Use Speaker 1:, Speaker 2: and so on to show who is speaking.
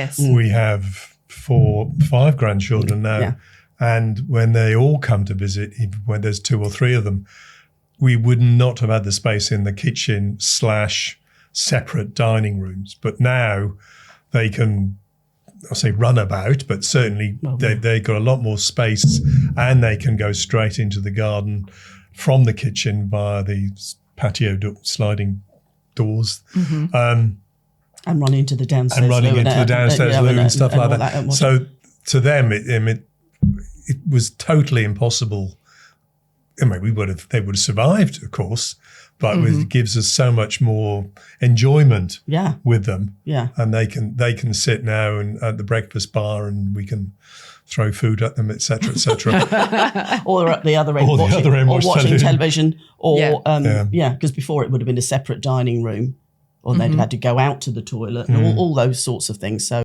Speaker 1: Yes.
Speaker 2: We have 5 grandchildren now.
Speaker 3: Yeah.
Speaker 2: And when they all come to visit, even when there's 2 or 3 of them, we would not have had the space in the kitchen / separate dining rooms. But now they can, I'll say run about, but certainly they've got a lot more space, and they can go straight into the garden from the kitchen via the patio sliding doors.
Speaker 3: And run into the downstairs
Speaker 2: loo and stuff like that. So to them, it was totally impossible. I mean, they would have survived, of course, but it gives us so much more enjoyment with them.
Speaker 3: Yeah.
Speaker 2: And they can sit now and at the breakfast bar, and we can throw food at them, etc., etc.
Speaker 3: Or at the other end, watching television, or because before it would have been a separate dining room, or they'd had to go out to the toilet, and all those sorts of things. So